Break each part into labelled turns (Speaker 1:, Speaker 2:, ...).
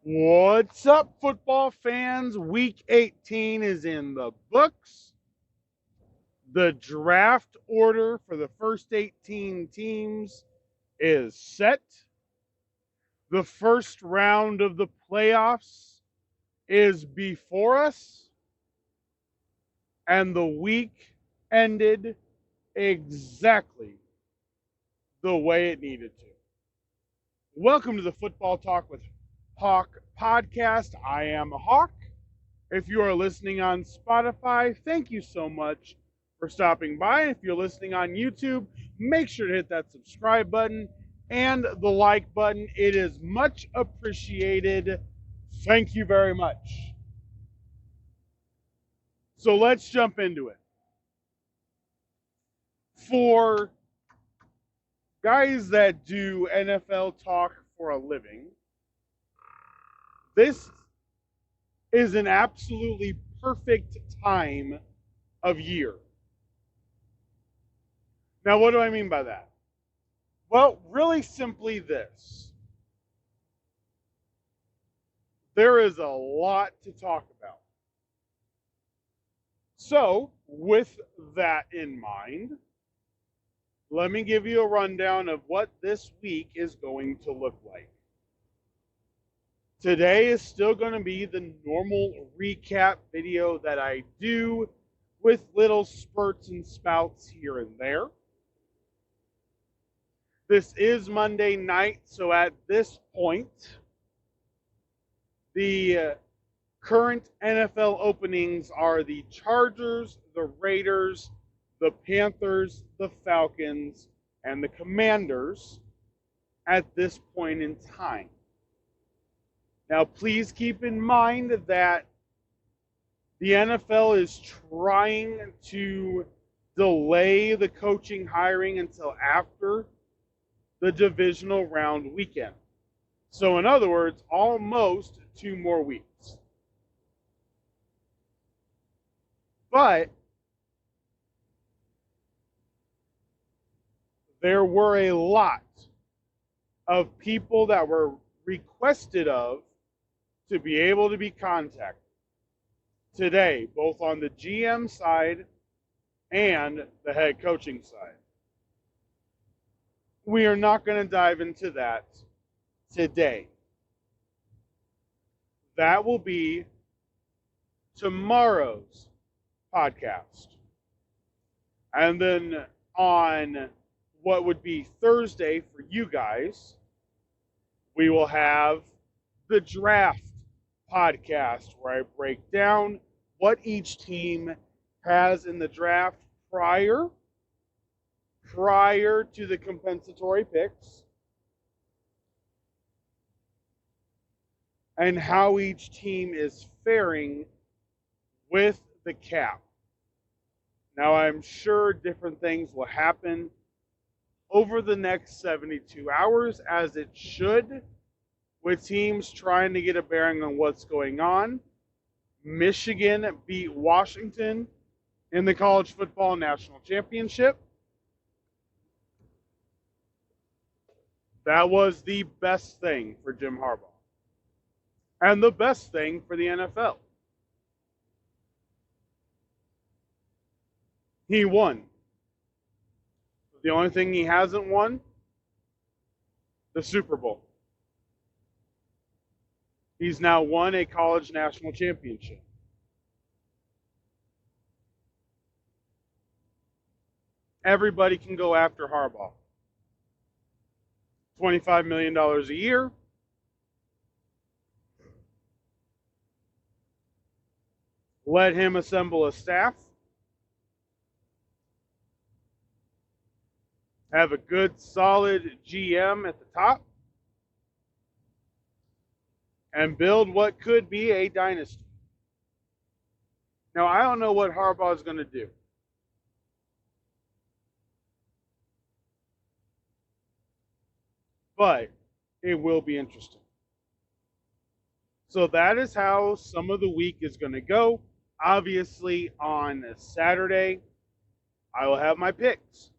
Speaker 1: What's up, football fans? Week 18 is in the books. The draft order for the first 18 teams is set. The first round of the playoffs is before us. And the week ended exactly the way it needed to. Welcome to the Football Talk with Hawk podcast. I am Hawk. If you are listening on Spotify, thank you so much for stopping by. If you're listening on YouTube, make sure to hit that subscribe button and the like button. It is much appreciated. Thank you very much. So let's jump into it. For guys that do NFL talk for a living, this is an absolutely perfect time of year. Now, what do I mean by that? Well, really simply this. There is a lot to talk about. So, with that in mind, let me give you a rundown of what this week is going to look like. Today is still going to be the normal recap video that I do with little spurts and spouts here and there. This is Monday night, so at this point, the current NFL openings are the Chargers, the Raiders, the Panthers, the Falcons, and the Commanders at this point in time. Now, please keep in mind that the NFL is trying to delay the coaching hiring until after the divisional round weekend. So, in other words, almost 2 more weeks. But there were a lot of people that were requested of to be able to be contacted today, both on the GM side and the head coaching side. We are not going to dive into that today. That will be tomorrow's podcast. And then on what would be Thursday for you guys, we will have the draft podcast where I break down what each team has in the draft prior to the compensatory picks and how each team is faring with the cap. Now, I'm sure different things will happen over the next 72 hours, as it should, with teams trying to get a bearing on what's going on. Michigan beat Washington in the College Football National Championship. That was the best thing for Jim Harbaugh. And the best thing for the NFL. He won. The only thing he hasn't won, the Super Bowl. He's now won a college national championship. Everybody can go after Harbaugh. $25 million a year. Let him assemble a staff. Have a good, solid GM at the top. And build what could be a dynasty. Now, I don't know what Harbaugh is going to do. But it will be interesting. So that is how some of the week is going to go. Obviously, on Saturday, I will have my picks.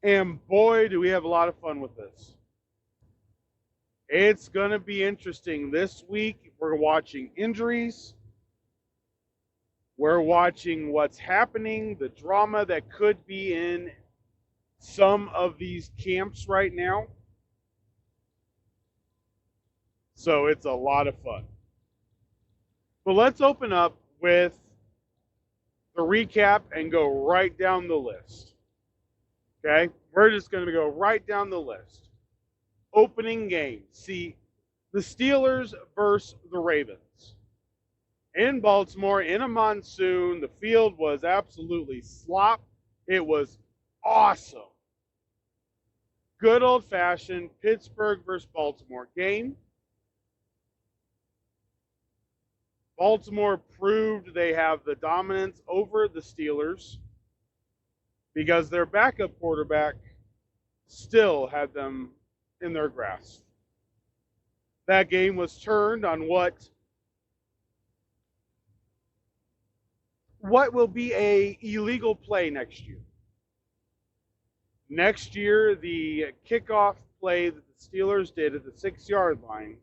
Speaker 1: And boy, do we have a lot of fun with this. It's going to be interesting. This week, we're watching injuries. We're watching what's happening, the drama that could be in some of these camps right now. So it's a lot of fun. But let's open up with the recap and go right down the list. Okay? We're just going to go right down the list. Opening game. See, the Steelers versus the Ravens. In Baltimore, in a monsoon, the field was absolutely slop. It was awesome. Good old-fashioned Pittsburgh versus Baltimore game. Baltimore proved they have the dominance over the Steelers because their backup quarterback still had them in their grasp. That game was turned on what will be a illegal play next year. Next year, the kickoff play that the Steelers did at the 6-yard line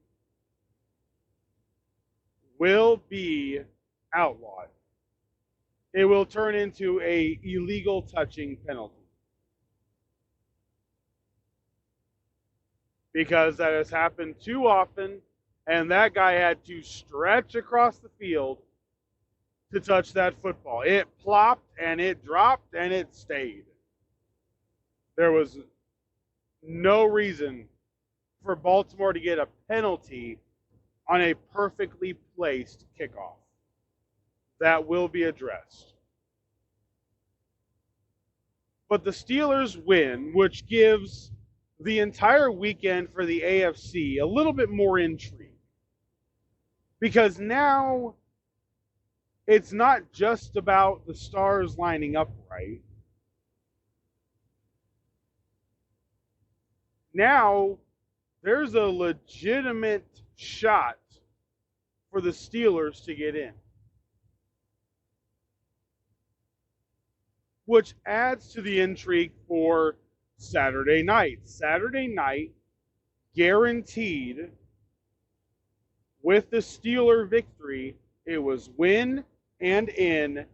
Speaker 1: will be outlawed. It will turn into a illegal touching penalty. Because that has happened too often, and that guy had to stretch across the field to touch that football. It plopped, and it dropped, and it stayed. There was no reason for Baltimore to get a penalty on a perfectly placed kickoff. That will be addressed. But the Steelers win, which gives the entire weekend for the AFC a little bit more intrigue. Because now it's not just about the stars lining up right. Now there's a legitimate shot for the Steelers to get in, which adds to the intrigue for Saturday night. Saturday night, guaranteed, with the Steeler victory, it was win and in,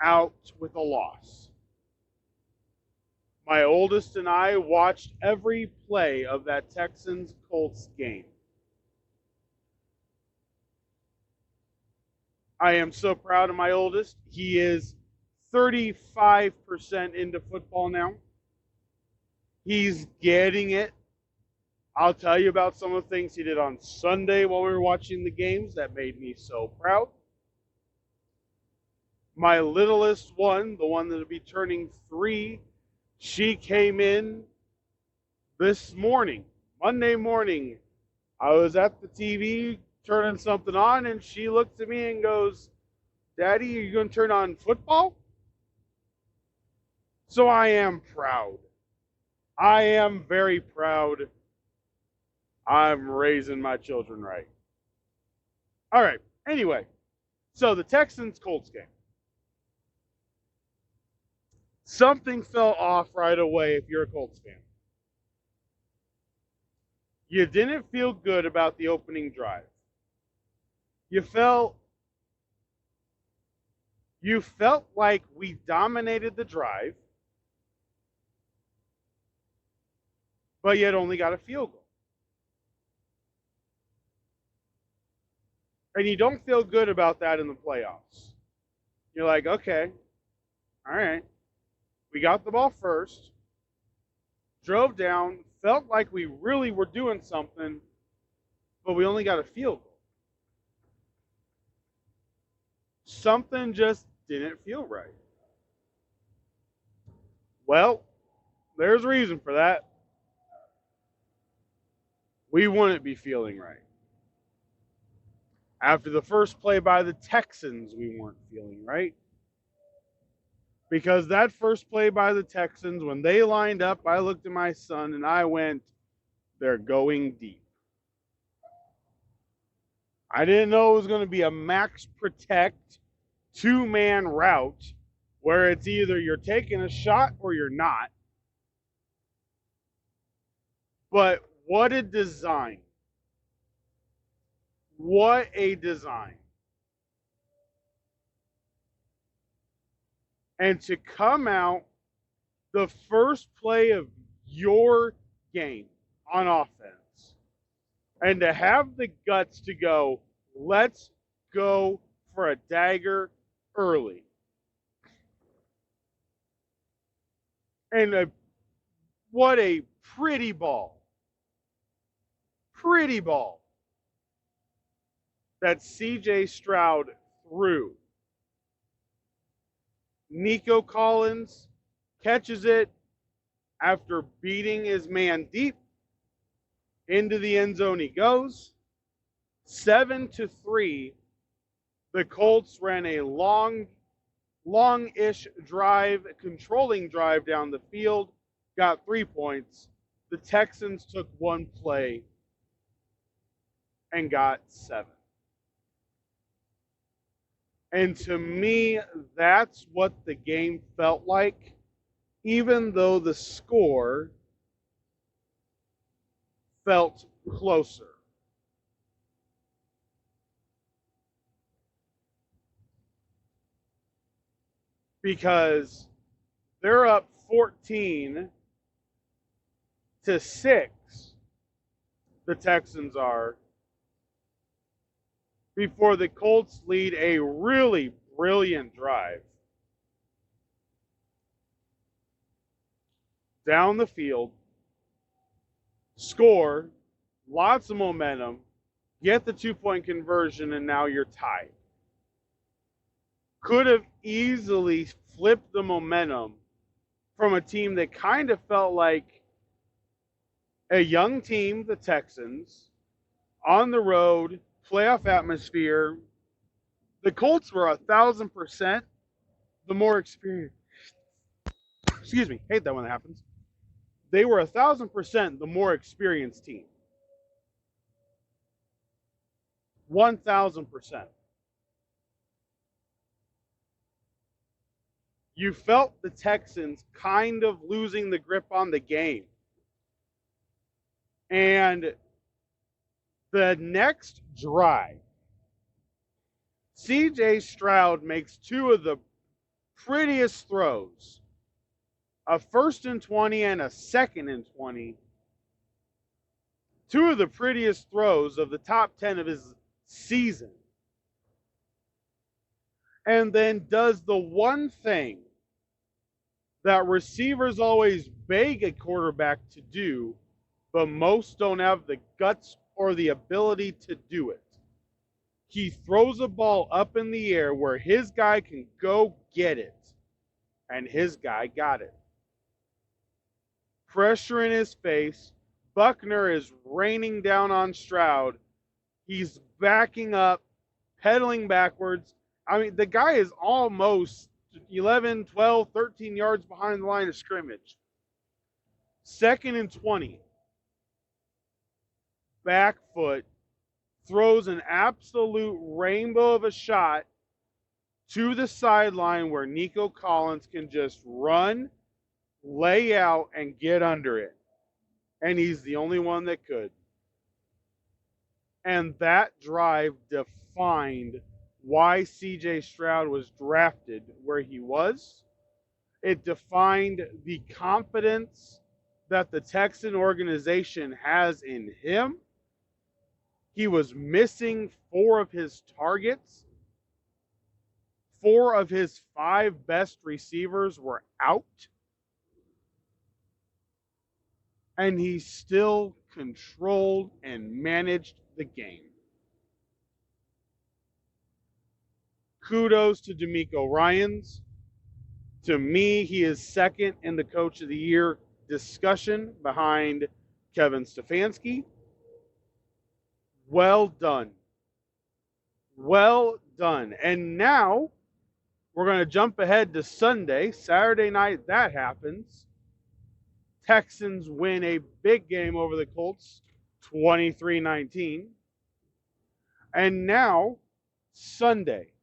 Speaker 1: out with a loss. My oldest and I watched every play of that Texans-Colts game. I am so proud of my oldest. He is 35% into football now. He's getting it. I'll tell you about some of the things he did on Sunday while we were watching the games that made me so proud. My littlest one, the one that will be turning 3, she came in this morning, Monday morning. I was at the TV turning something on, and she looks at me and goes, "Daddy, are you going to turn on football?" So I am proud. I am very proud. I'm raising my children right. All right. Anyway, so the Texans-Colts game. Something fell off right away if you're a Colts fan. You didn't feel good about the opening drive. You felt like we dominated the drive, but yet only got a field goal. And you don't feel good about that in the playoffs. You're like, okay, all right. We got the ball first, drove down, felt like we really were doing something, but we only got a field goal. Something just didn't feel right. Well, there's a reason for that. We wouldn't be feeling right. After the first play by the Texans, we weren't feeling right. Because that first play by the Texans, when they lined up, I looked at my son and I went, they're going deep. I didn't know it was going to be a max protect 2-man route where it's either you're taking a shot or you're not. But what a design. What a design. And to come out the first play of your game on offense and to have the guts to go, let's go for a dagger early. And what a pretty ball. Pretty ball that CJ Stroud threw. Nico Collins catches it after beating his man deep. Into the end zone he goes. 7-3. The Colts ran a long-ish drive, controlling drive down the field, got 3 points. The Texans took one play and got 7. And to me, that's what the game felt like, even though the score felt closer. Because they're up 14-6, the Texans are, before the Colts lead a really brilliant drive down the field, score, lots of momentum, get the 2-point conversion, and now you're tied. Could have easily flipped the momentum from a team that kind of felt like a young team, the Texans, on the road, playoff atmosphere. The Colts were 1,000% the more experienced. Excuse me, hate that when that happens. They were 1,000% the more experienced team. 1,000%. You felt the Texans kind of losing the grip on the game. And the next drive, CJ Stroud makes 2 of the prettiest throws, a 1st and 20 and a 2nd and 20. 2 of the prettiest throws of the top 10 of his season. And then does the one thing that receivers always beg a quarterback to do, but most don't have the guts or the ability to do it. He throws a ball up in the air where his guy can go get it. And his guy got it. Pressure in his face. Buckner is raining down on Stroud. He's backing up, pedaling backwards. I mean, the guy is almost 11, 12, 13 yards behind the line of scrimmage. 2nd and 20. Back foot. Throws an absolute rainbow of a shot to the sideline where Nico Collins can just run, lay out, and get under it. And he's the only one that could. And that drive defined why CJ Stroud was drafted where he was. It defined the confidence that the Texan organization has in him. He was missing 4 of his targets. 4 of his 5 best receivers were out. And he still controlled and managed the game. Kudos to DeMeco Ryans. To me, he is second in the Coach of the Year discussion behind Kevin Stefanski. Well done. Well done. And now we're going to jump ahead to Sunday. Saturday night, that happens. Texans win a big game over the Colts, 23-19. And now, Sunday.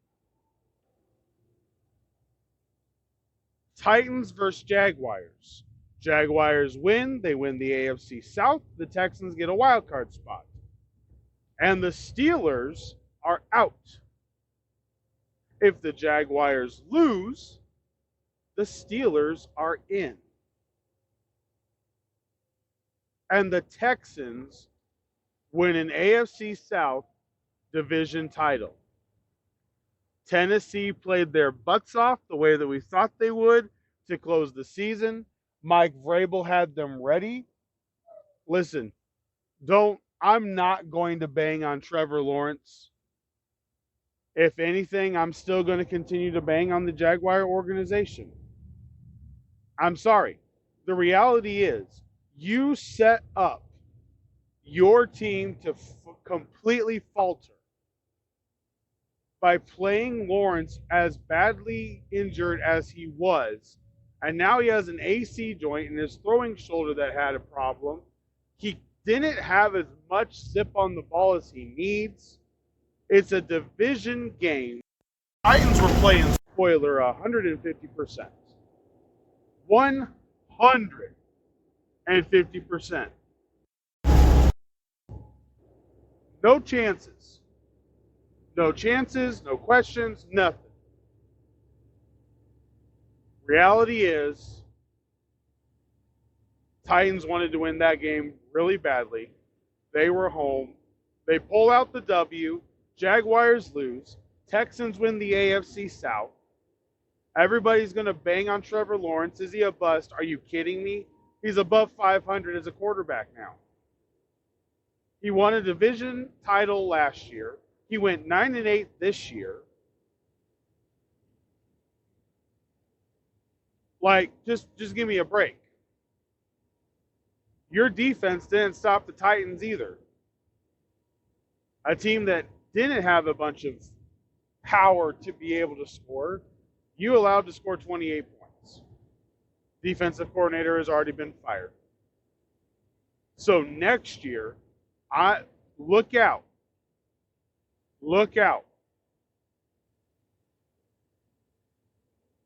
Speaker 1: Titans versus Jaguars. Jaguars win. They win the AFC South. The Texans get a wild card spot. And the Steelers are out. If the Jaguars lose, the Steelers are in. And the Texans win an AFC South division title. Tennessee played their butts off the way that we thought they would to close the season. Mike Vrabel had them ready. Listen, I'm not going to bang on Trevor Lawrence. If anything, I'm still going to continue to bang on the Jaguar organization. I'm sorry. The reality is, you set up your team to completely falter by playing Lawrence as badly injured as he was. And now he has an AC joint in his throwing shoulder that had a problem. He didn't have as much zip on the ball as he needs. It's a division game. Titans were playing spoiler 150%. 150%. No chances. No chances, no questions, nothing. Reality is, Titans wanted to win that game really badly. They were home. They pull out the W. Jaguars lose. Texans win the AFC South. Everybody's going to bang on Trevor Lawrence. Is he a bust? Are you kidding me? He's above 500 as a quarterback now. He won a division title last year. He went 9-8 this year. Like, just give me a break. Your defense didn't stop the Titans either. A team that didn't have a bunch of power to be able to score, you allowed to score 28 points. Defensive coordinator has already been fired. So next year, look out. Look out.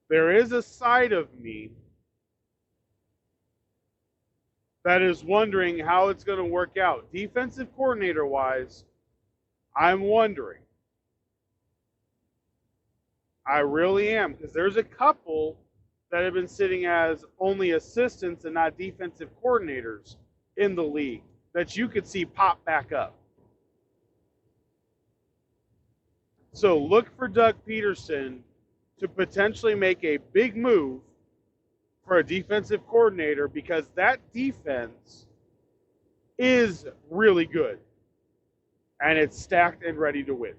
Speaker 1: There is a side of me that is wondering how it's going to work out. Defensive coordinator-wise, I'm wondering. I really am, because there's a couple that have been sitting as only assistants and not defensive coordinators in the league that you could see pop back up. So look for Doug Peterson to potentially make a big move for a defensive coordinator, because that defense is really good and it's stacked and ready to win.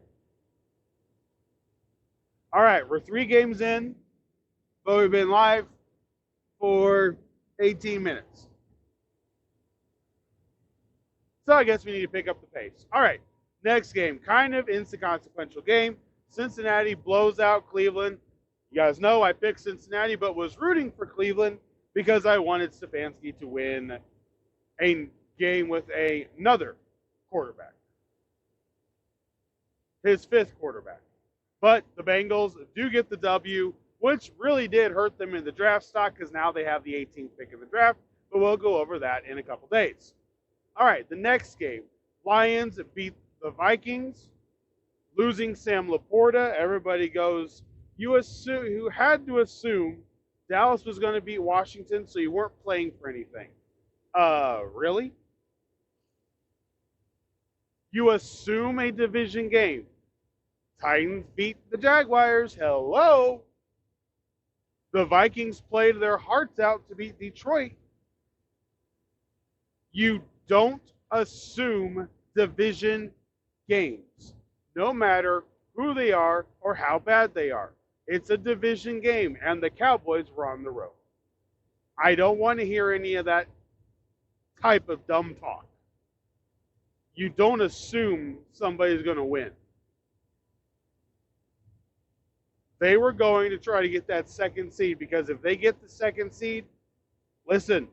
Speaker 1: All right, we're 3 games in, but we've been live for 18 minutes. So I guess we need to pick up the pace. All right, next game, kind of inconsequential game. Cincinnati blows out Cleveland. You guys know I picked Cincinnati, but was rooting for Cleveland because I wanted Stefanski to win a game with another quarterback. His 5th quarterback. But the Bengals do get the W, which really did hurt them in the draft stock because now they have the 18th pick in the draft, but we'll go over that in a couple days. All right, the next game. Lions beat the Vikings, losing Sam Laporta. Everybody goes, you had to assume Dallas was going to beat Washington, so you weren't playing for anything. Really? You assume a division game. Titans beat the Jaguars. Hello. The Vikings played their hearts out to beat Detroit. You don't assume division games, no matter who they are or how bad they are. It's a division game, and the Cowboys were on the road. I don't want to hear any of that type of dumb talk. You don't assume somebody's going to win. They were going to try to get that 2nd seed, because if they get the 2nd seed, listen,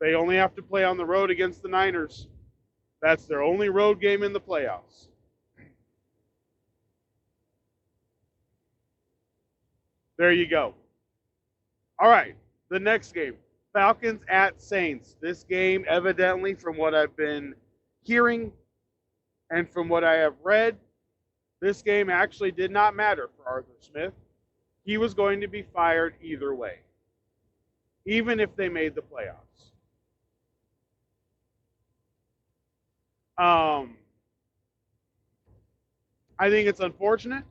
Speaker 1: they only have to play on the road against the Niners. That's their only road game in the playoffs. There you go. All right, the next game. Falcons at Saints. This game, evidently, from what I've been hearing And from what I have read, this game actually did not matter for Arthur Smith. He was going to be fired either way, even if they made the playoffs. I think it's unfortunate,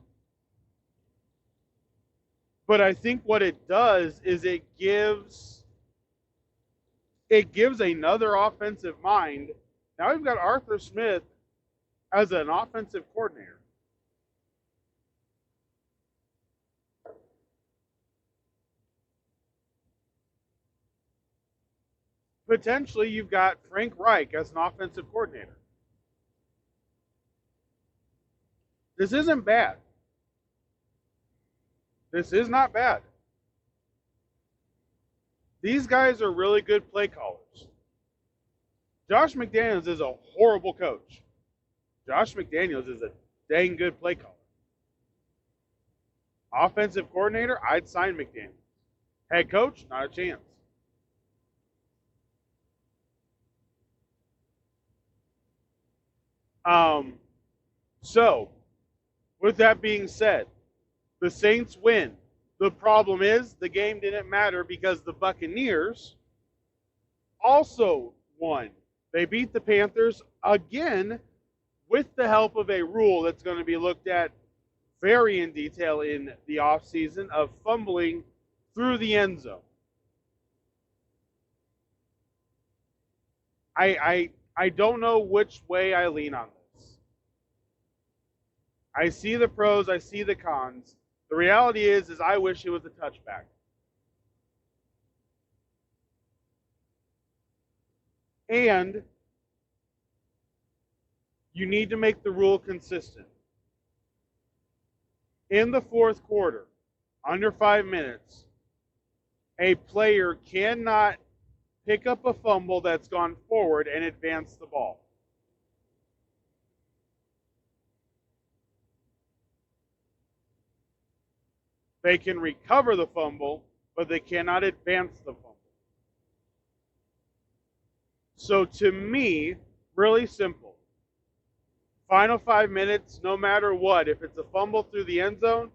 Speaker 1: but I think what it does is it gives another offensive mind. Now we've got Arthur Smith as an offensive coordinator. Potentially, you've got Frank Reich as an offensive coordinator. This isn't bad. This is not bad. These guys are really good play callers. Josh McDaniels is a horrible coach. Josh McDaniels is a dang good play caller. Offensive coordinator, I'd sign McDaniels. Head coach, not a chance. So, with that being said, the Saints win. The problem is the game didn't matter because the Buccaneers also won. They beat the Panthers again with the help of a rule that's going to be looked at very in detail in the offseason of fumbling through the end zone. I don't know which way I lean on this. I see the pros, I see the cons. The reality is I wish it was a touchback. And you need to make the rule consistent. In the fourth quarter, under 5 minutes, a player cannot pick up a fumble that's gone forward and advance the ball. They can recover the fumble, but they cannot advance the fumble. So to me, really simple. Final 5 minutes, no matter what, if it's a fumble through the end zone,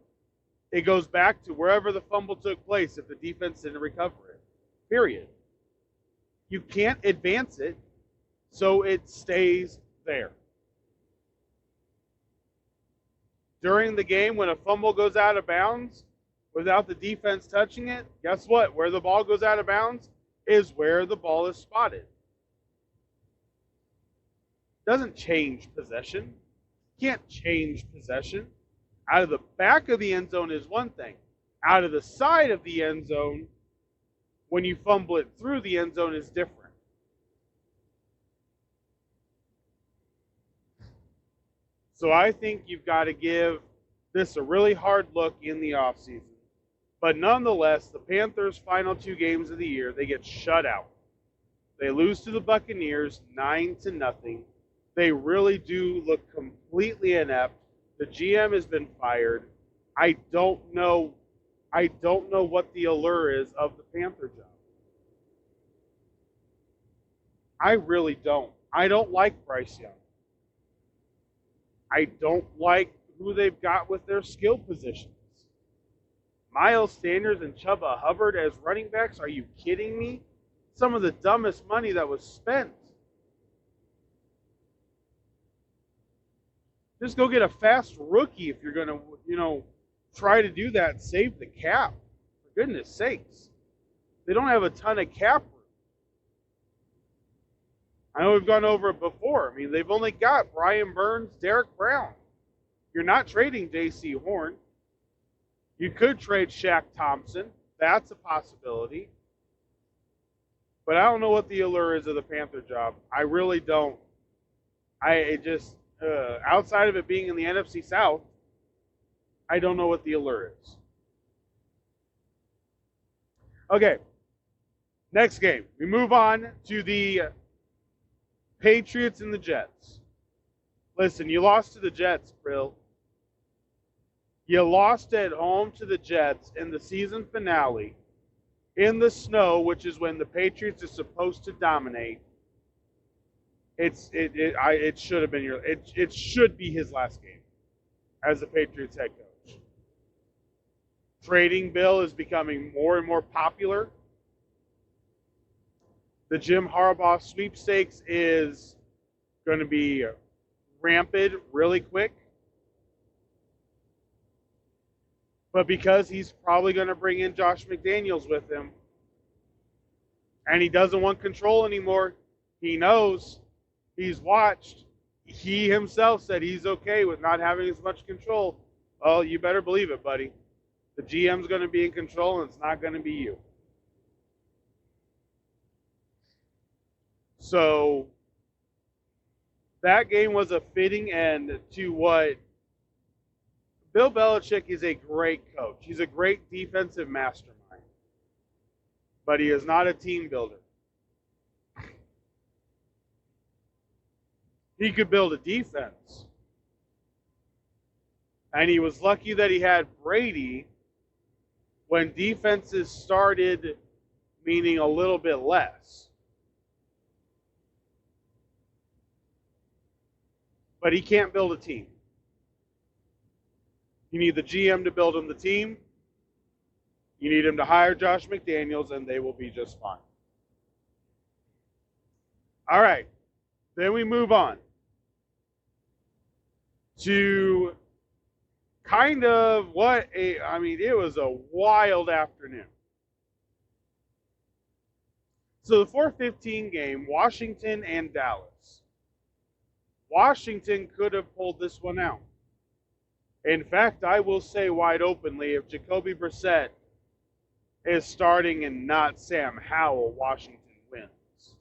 Speaker 1: it goes back to wherever the fumble took place if the defense didn't recover it. Period. You can't advance it, so it stays there. During the game, when a fumble goes out of bounds without the defense touching it, guess what? Where the ball goes out of bounds is where the ball is spotted. Doesn't change possession. Can't change possession. Out of the back of the end zone is one thing. Out of the side of the end zone, when you fumble it through the end zone, is different. So I think you've got to give this a really hard look in the offseason. But nonetheless, the Panthers' final 2 games of the year, they get shut out. They lose to the Buccaneers 9-0. They really do look completely inept. The GM has been fired. I don't know what the allure is of the Panther job. I really don't. I don't like Bryce Young. I don't like who they've got with their skill positions. Miles Sanders and Chuba Hubbard as running backs? Are you kidding me? Some of the dumbest money that was spent. Just go get a fast rookie if you're going to, try to do that and save the cap. For goodness sakes. They don't have a ton of cap room. I know we've gone over it before. I mean, they've only got Brian Burns, Derek Brown. You're not trading J.C. Horn. You could trade Shaq Thompson. That's a possibility. But I don't know what the allure is of the Panther job. I really don't. Outside of it being in the NFC South, I don't know what the allure is. Okay. Next game. We move on to the Patriots and the Jets. Listen, you lost to the Jets, Brill. You lost at home to the Jets in the season finale in the snow, which is when the Patriots are supposed to dominate. it should have been it should be his last game as the Patriots head coach. Trading Bill is becoming more and more popular. The Jim Harbaugh sweepstakes is going to be rampant really quick. But because he's probably going to bring in Josh McDaniels with him, and he doesn't want control anymore, he knows, he's watched. He himself said he's okay with not having as much control. Oh, you better believe it, buddy. The GM's going to be in control, and it's not going to be you. So that game was a fitting end to what Bill Belichick is. A great coach. He's a great defensive mastermind, but he is not a team builder. He could build a defense, and he was lucky that he had Brady when defenses started meaning a little bit less. But he can't build a team. You need the GM to build him the team. You need him to hire Josh McDaniels, and they will be just fine. All right. Then we move on to kind of it was a wild afternoon. So the 4:15 game, Washington and Dallas. Washington could have pulled this one out. In fact, I will say wide openly, if Jacoby Brissett is starting and not Sam Howell, Washington wins.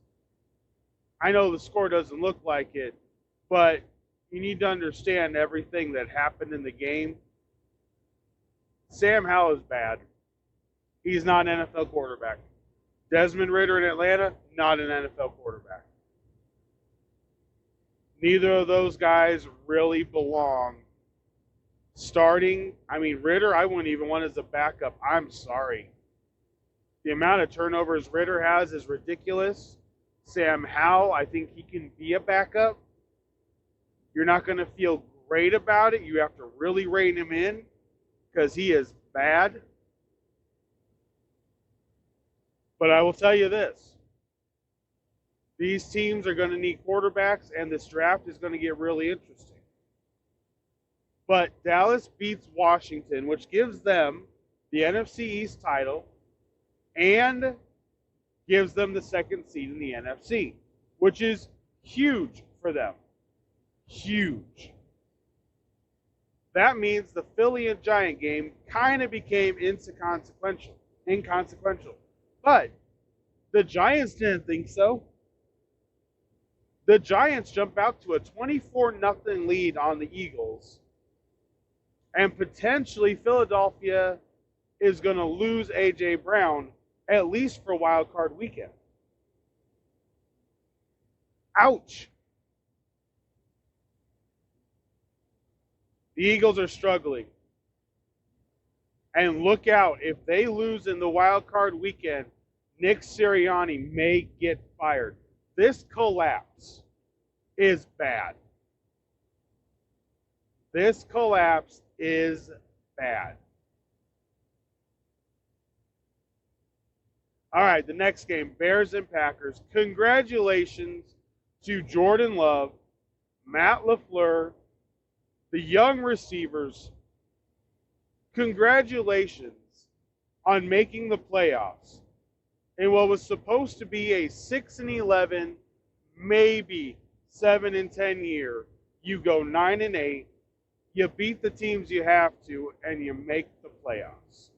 Speaker 1: I know the score doesn't look like it, but you need to understand everything that happened in the game. Sam Howell is bad. He's not an NFL quarterback. Desmond Ridder in Atlanta, not an NFL quarterback. Neither of those guys really belong starting. Ridder, I wouldn't even want as a backup. I'm sorry. The amount of turnovers Ridder has is ridiculous. Sam Howell, I think he can be a backup. You're not going to feel great about it. You have to really rein him in because he is bad. But I will tell you this. These teams are going to need quarterbacks, and this draft is going to get really interesting. But Dallas beats Washington, which gives them the NFC East title and gives them the second seed in the NFC, which is huge for them. Huge. That means the Philly and Giant game kind of became inconsequential. But the Giants didn't think so. The Giants jump out to a 24-0 lead on the Eagles. And potentially Philadelphia is going to lose A.J. Brown, at least for Wild Card weekend. Ouch. The Eagles are struggling. And look out, if they lose in the Wild Card weekend, Nick Sirianni may get fired. This collapse is bad. This collapse is bad. All right, the next game, Bears and Packers. Congratulations to Jordan Love, Matt LaFleur, the young receivers. Congratulations on making the playoffs in what was supposed to be a 6-11, maybe 7-10 year. You go 9-8, you beat the teams you have to, and you make the playoffs.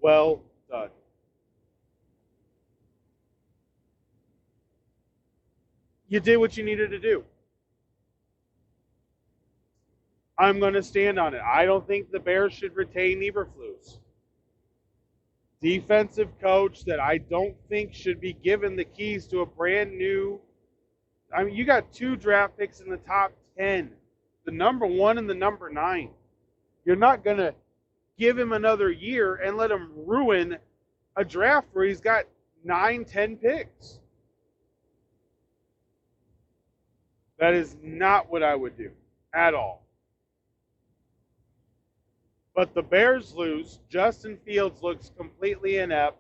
Speaker 1: Well done. You did what you needed to do. I'm going to stand on it. I don't think the Bears should retain Eberflus. Defensive coach that I don't think should be given the keys to a brand new. You got 2 draft picks in the top 10, the number 1 and the number 9. You're not going to give him another year and let him ruin a draft where he's got 9, 10 picks. That is not what I would do at all. But the Bears lose. Justin Fields looks completely inept.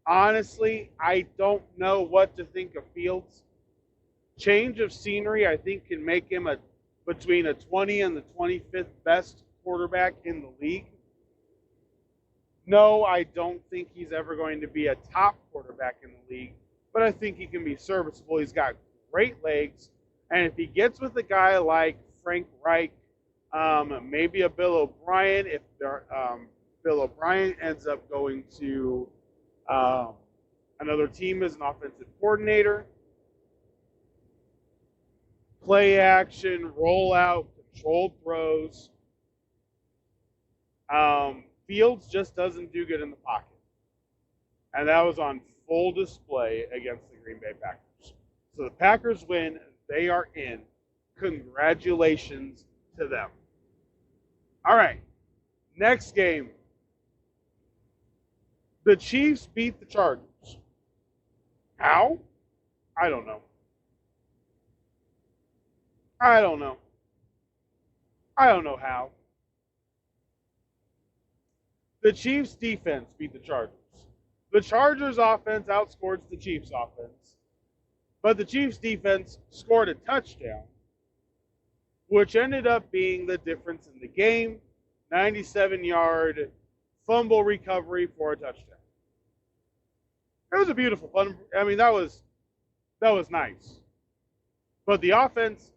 Speaker 1: Honestly, I don't know what to think of Fields. Change of scenery, I think, can make him between a 20 and the 25th best quarterback in the league. No, I don't think he's ever going to be a top quarterback in the league, but I think he can be serviceable. He's got great legs, and if he gets with a guy like Frank Reich, maybe a Bill O'Brien, if Bill O'Brien ends up going to another team as an offensive coordinator, play action, roll out, controlled throws. Fields just doesn't do good in the pocket. And that was on full display against the Green Bay Packers. So the Packers win. They are in. Congratulations to them. All right. Next game. The Chiefs beat the Chargers. How? I don't know. I don't know how. The Chiefs' defense beat the Chargers. The Chargers' offense outscored the Chiefs' offense. But the Chiefs' defense scored a touchdown, which ended up being the difference in the game. 97-yard fumble recovery for a touchdown. It was a beautiful fun. I mean, that was nice. But the offense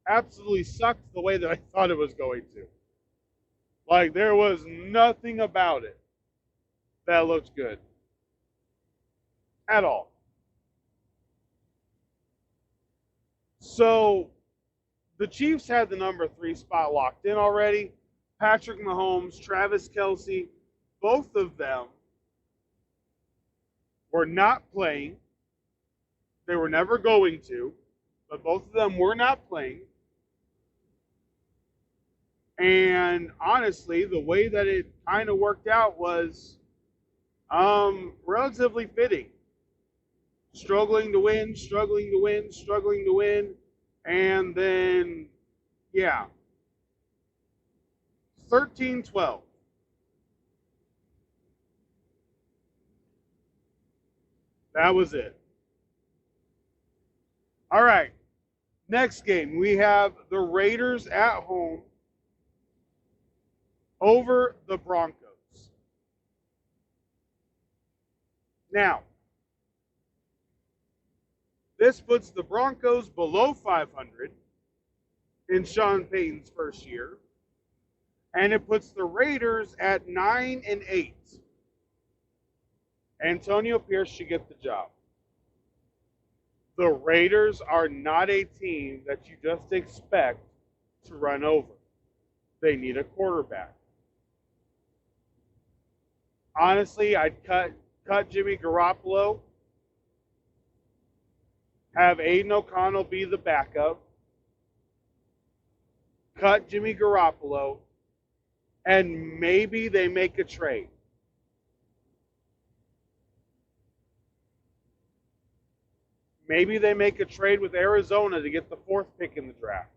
Speaker 1: absolutely sucked the way that I thought it was going to. Like, there was nothing about it that looked good. At all. So, the Chiefs had the number 3 spot locked in already. Patrick Mahomes, Travis Kelce, both of them were not playing. They were never going to, but both of them were not playing. And honestly, the way that it kind of worked out was relatively fitting. Struggling to win, and then, yeah, 13-12. That was it. All right, next game, we have the Raiders at home over the Broncos. Now, this puts the Broncos below 500 in Sean Payton's first year, and it puts the Raiders at 9-8. Antonio Pierce should get the job. The Raiders are not a team that you just expect to run over. They need a quarterback. Honestly, I'd cut Jimmy Garoppolo, have Aiden O'Connell be the backup, cut Jimmy Garoppolo, and maybe they make a trade. Maybe they make a trade with Arizona to get the 4th pick in the draft.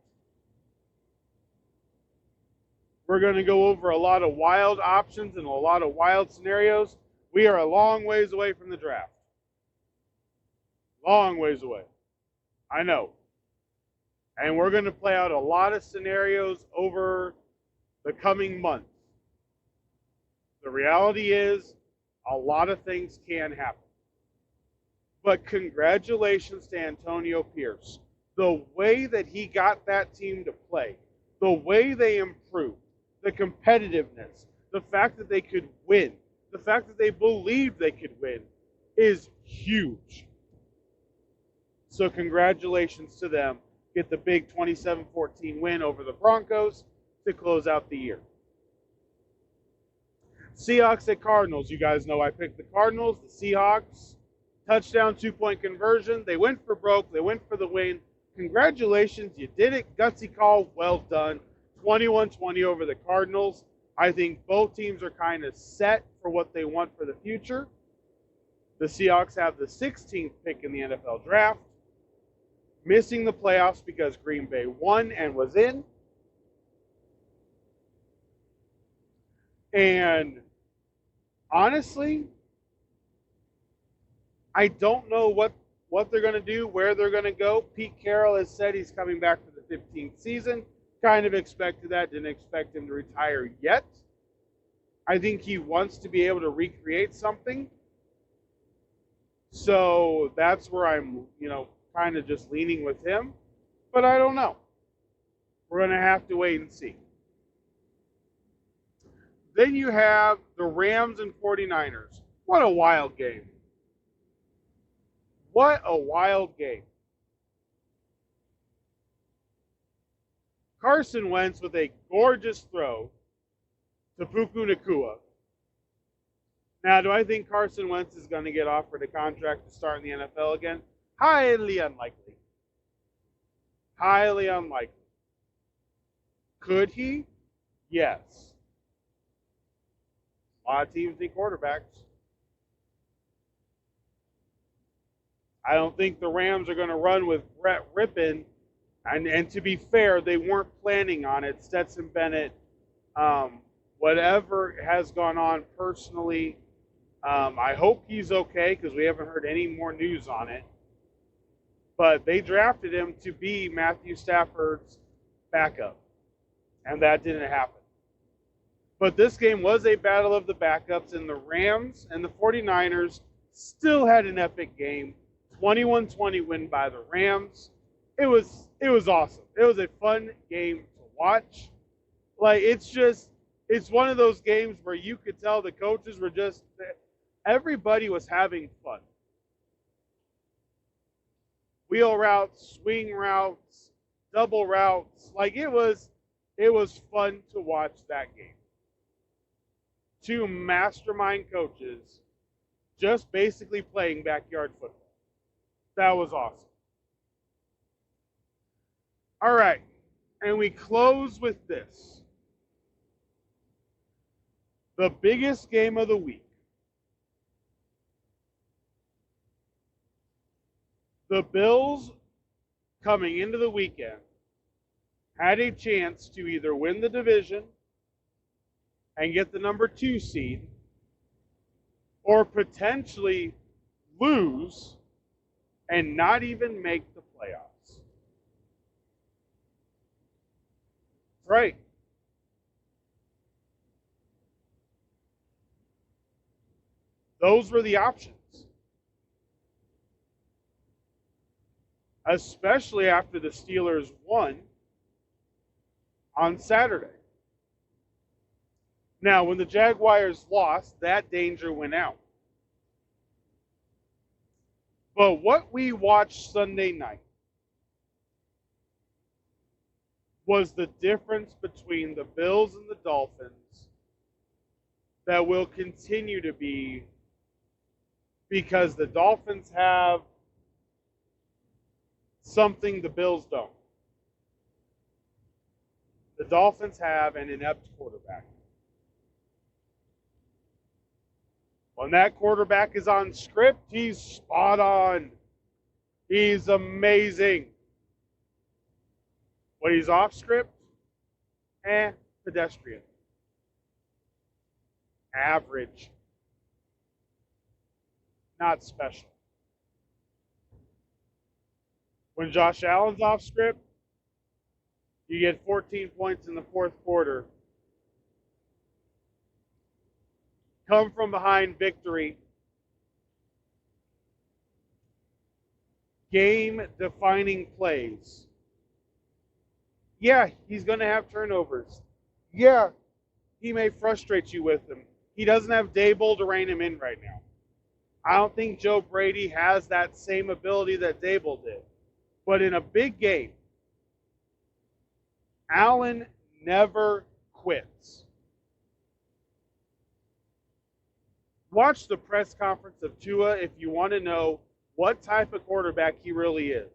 Speaker 1: We're going to go over a lot of wild options and a lot of wild scenarios. We are a long ways away from the draft. Long ways away. I know. And we're going to play out a lot of scenarios over the coming months. The reality is, a lot of things can happen. But congratulations to Antonio Pierce. The way that he got that team to play, the way they improved, the competitiveness, the fact that they could win, the fact that they believed they could win is huge. So congratulations to them. Get the big 27-14 win over the Broncos to close out the year. Seahawks at Cardinals. You guys know I picked the Cardinals, the Seahawks. Touchdown, 2-point conversion. They went for broke. They went for the win. Congratulations. You did it. Gutsy call. Well done. 21-20 over the Cardinals. I think both teams are kind of set for what they want for the future. The Seahawks have the 16th pick in the NFL draft. missing the playoffs because Green Bay won and was in. And honestly, I don't know what they're going to do, where they're going to go. Pete Carroll has said he's coming back for the 15th season. Kind of expected that. Didn't expect him to retire yet. I think he wants to be able to recreate something. So that's where I'm, kind of just leaning with him. But I don't know. We're going to have to wait and see. Then you have the Rams and 49ers. What a wild game. What a wild game. Carson Wentz with a gorgeous throw to Puka Nacua. Now, do I think Carson Wentz is going to get offered a contract to start in the NFL again? Highly unlikely. Highly unlikely. Could he? Yes. A lot of teams need quarterbacks. I don't think the Rams are going to run with Brett Rippon. And to be fair, they weren't planning on it. Stetson Bennett, whatever has gone on personally, I hope he's okay because we haven't heard any more news on it. But they drafted him to be Matthew Stafford's backup. And that didn't happen. But this game was a battle of the backups, and the Rams and the 49ers still had an epic game. 21-20 win by the Rams. It was awesome. It was a fun game to watch. It's one of those games where you could tell the coaches were everybody was having fun. Wheel routes, swing routes, double routes. It was fun to watch that game. Two mastermind coaches just basically playing backyard football. That was awesome. All right, and we close with this. The biggest game of the week. The Bills, coming into the weekend, had a chance to either win the division and get the number 2 seed, or potentially lose and not even make the playoffs. Right. Those were the options. Especially after the Steelers won on Saturday. Now, when the Jaguars lost, that danger went out. But what we watched Sunday night was the difference between the Bills and the Dolphins that will continue to be, because the Dolphins have something the Bills don't. The Dolphins have an inept quarterback. When that quarterback is on script, he's spot on. He's amazing. When he's off script, pedestrian. Average. Not special. When Josh Allen's off script, you get 14 points in the fourth quarter. Come from behind victory. Game-defining plays. Yeah, he's going to have turnovers. Yeah, he may frustrate you with them. He doesn't have Daboll to rein him in right now. I don't think Joe Brady has that same ability that Daboll did. But in a big game, Allen never quits. Watch the press conference of Tua if you want to know what type of quarterback he really is.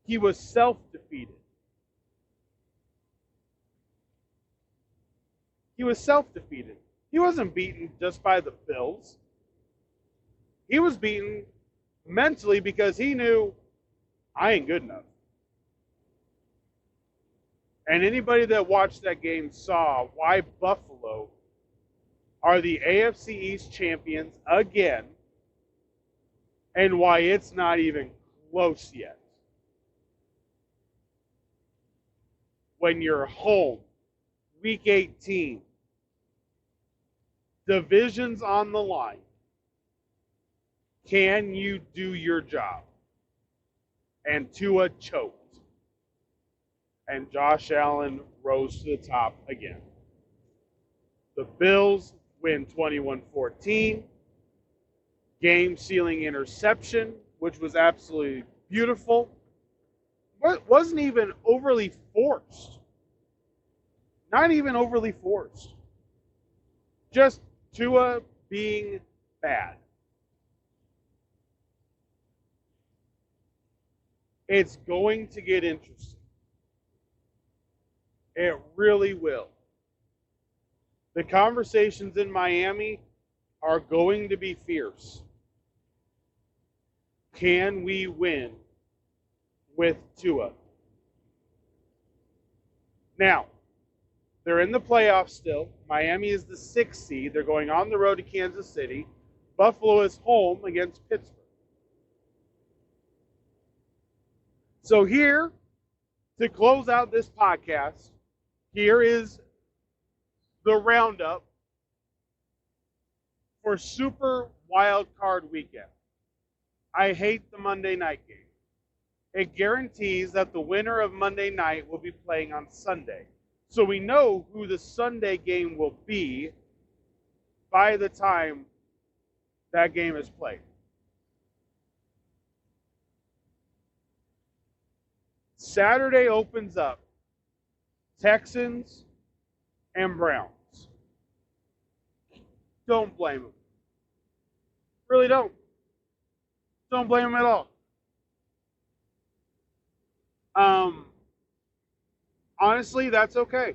Speaker 1: He was self-defeated. He was self-defeated. He wasn't beaten just by the Bills. He was beaten mentally because he knew I ain't good enough. And anybody that watched that game saw why Buffalo are the AFC East champions again and why it's not even close yet. When you're home, week 18, divisions on the line, can you do your job? And Tua choked. And Josh Allen rose to the top again. The Bills win 21-14. Game-sealing interception, which was absolutely beautiful. But wasn't even overly forced. Not even overly forced. Just Tua being bad. It's going to get interesting. It really will. The conversations in Miami are going to be fierce. Can we win with Tua? Now, they're in the playoffs still. Miami is the 6th seed. They're going on the road to Kansas City. Buffalo is home against Pittsburgh. So here, to close out this podcast, here is the roundup for Super Wild Card Weekend. I hate the Monday night game. It guarantees that the winner of Monday night will be playing on Sunday. So we know who the Sunday game will be by the time that game is played. Saturday opens up Texans and Browns. Don't blame them. Really don't. Don't blame them at all. Honestly, that's okay.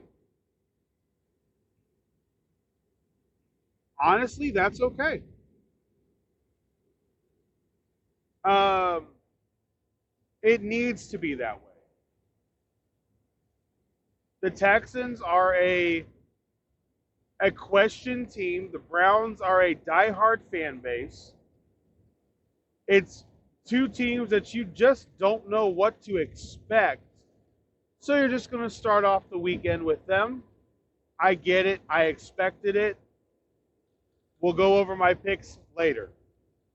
Speaker 1: Honestly, that's okay. It needs to be that way. The Texans are a question team. The Browns are a diehard fan base. It's two teams that you just don't know what to expect. So you're just going to start off the weekend with them. I get it. I expected it. We'll go over my picks later.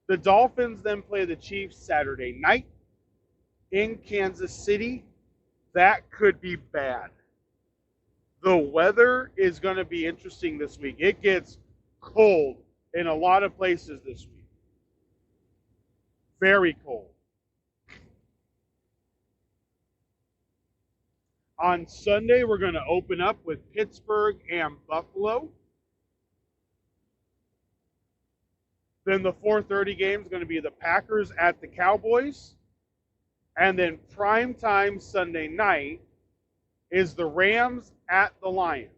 Speaker 1: The Dolphins then play the Chiefs Saturday night in Kansas City. That could be bad. The weather is going to be interesting this week. It gets cold in a lot of places this week. Very cold. On Sunday, we're going to open up with Pittsburgh and Buffalo. Then the 4:30 game is going to be the Packers at the Cowboys. And then primetime Sunday night is the Rams at the Lions.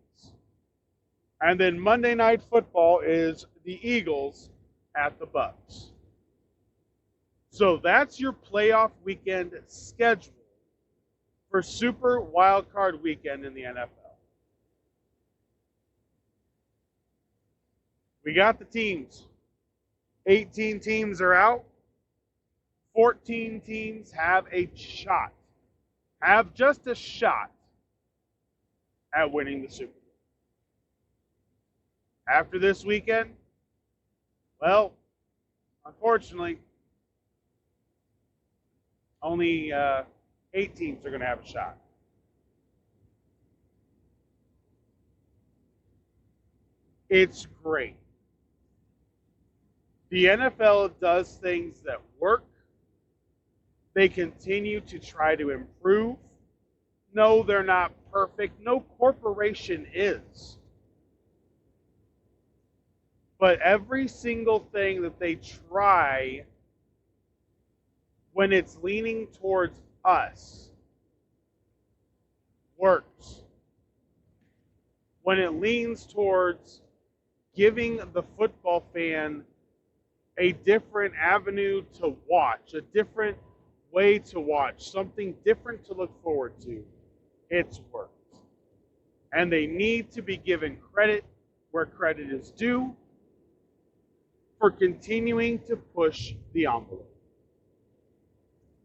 Speaker 1: And then Monday Night Football is the Eagles at the Bucs. So that's your playoff weekend schedule for Super Wild Card Weekend in the NFL. We got the teams. 18 teams are out. 14 teams have a shot. Have just a shot at winning the Super Bowl. After this weekend, well, unfortunately, only 8 teams are going to have a shot. It's great. The NFL does things that work. They continue to try to improve. No, they're not perfect. No corporation is. But every single thing that they try, when it's leaning towards us, works. When it leans towards giving the football fan a different avenue to watch, a different way to watch, something different to look forward to, it's worked. And they need to be given credit where credit is due for continuing to push the envelope.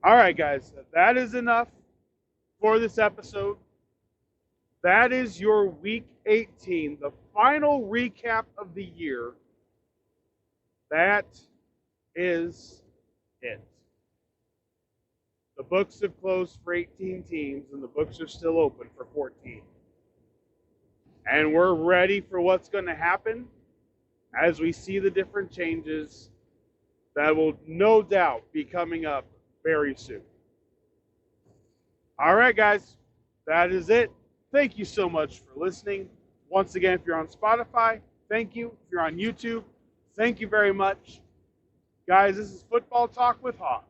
Speaker 1: All right, guys, that is enough for this episode. That is your Week 18, the final recap of the year. That is it. The books have closed for 18 teams, and the books are still open for 14. And we're ready for what's going to happen as we see the different changes that will no doubt be coming up very soon. All right, guys, that is it. Thank you so much for listening. Once again, if you're on Spotify, thank you. If you're on YouTube, thank you very much. Guys, this is Football Talk with Hawk.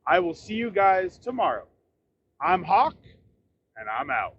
Speaker 1: I will see you guys tomorrow. I'm Hawk, and I'm out.